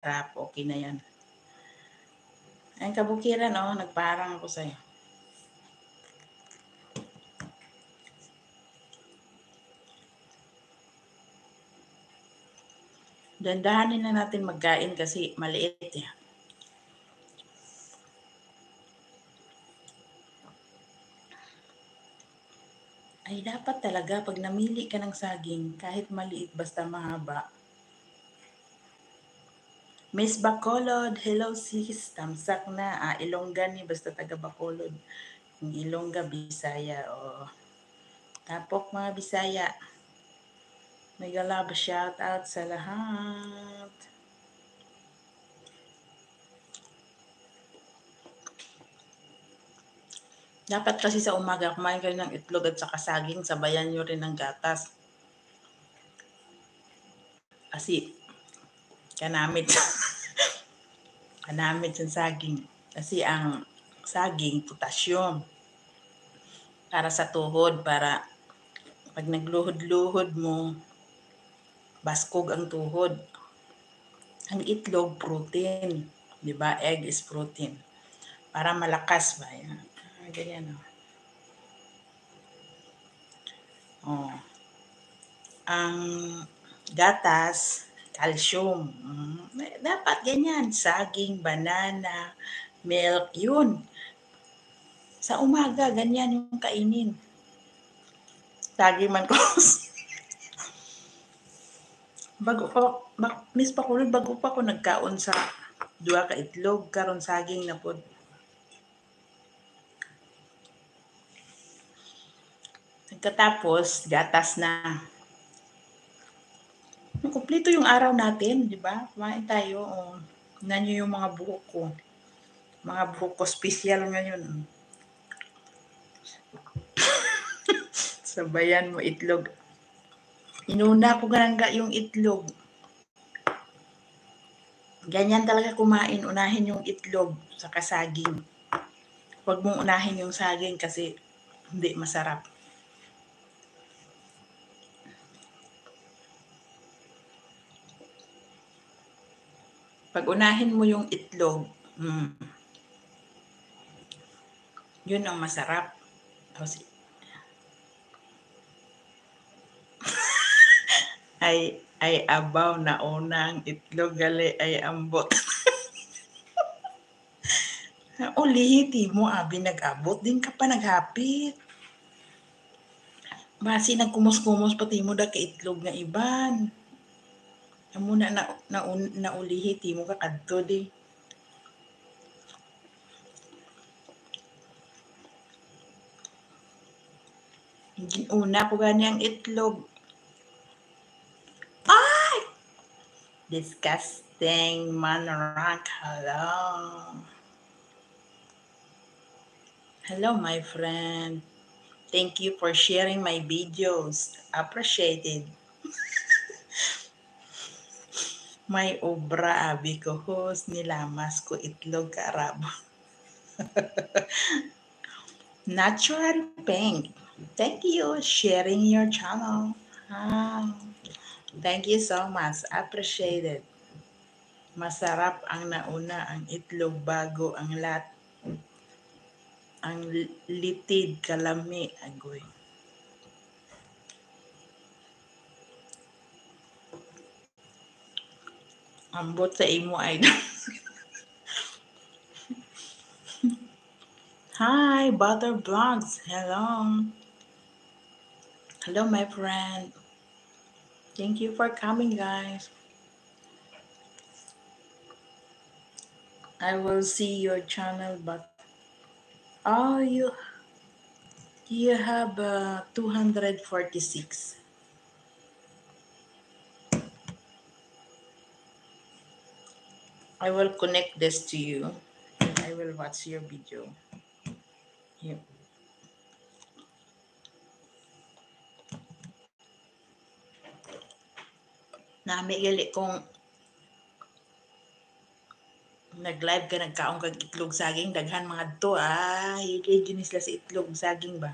masarap, okay na yan. Ang kabukiran, nagparang ako sa'yo. Dandahanin na natin magkain kasi maliit eh. Ay, dapat talaga pag namili ka ng saging, kahit maliit basta mahaba. Miss Bacolod, hello sis, tamsak na. Ilongga ni basta taga Bacolod. Yung Ilongga, Bisaya, Tapok mga Bisaya. Mega love shout out sa lahat. Dapat kasi sa umaga, kumain kayo ng itlog at saka saging, sabayan nyo rin ng gatas. Kasi, kanamit. Kanamit yung saging. Kasi ang saging, potassium. Para sa tuhod, para pag nagluhod-luhod mo, baskog ang tuhod. Ang itlog, protein. Diba? Egg is protein. Para malakas ba? Yan. Ganyan Ang gatas, calcium. Dapat ganyan. Saging, banana, milk, yun. Sa umaga, ganyan yung kainin. Saging man ko. Miss Bacolod, bago pa ako nagkaon sa duwa ka itlog, karon saging na pod. Pagkatapos, gatas na. Kumpleto yung araw natin, di ba? Kumain tayo. Nanyo yung mga buhok ko. Mga buhok ko special ngayon. Sabayan mo itlog. Inuna ko ganangga yung itlog. Ganyan talaga kumain. Unahin yung itlog sa kasaging. Huwag mong unahin yung saging kasi hindi masarap. Pag unahin mo yung itlog, yun ang masarap. Ay abaw na unang itlog gali ay ambot. Ulihiti mo, abi nag-abot din ka pa naghapit. Basi nagkumos-kumos pati mo da ka itlog nga iban. Amo na ulihiti mo ka kadto di. Una ko gani ang itlog. Ay! Disgusting manrak. Hello, my friend. Thank you for sharing my videos. Appreciated. May obra abi ko host nilamas ko itlog karabo. Natural pink. Thank you sharing your channel. Thank you so much. Appreciated. Masarap ang nauna ang itlog bago ang ang litid kalami agoy. Ambot sa imo ay. Hi, Butter Vlogs. Hello. Hello, my friend. Thank you for coming, guys. I will see your channel, but you have 246. I will connect this to you and I will watch your video. Here. Nami gali kung nag-live ka nagkaong kag itlog saging daghan mga to hili ginis la sa itlog saging ba.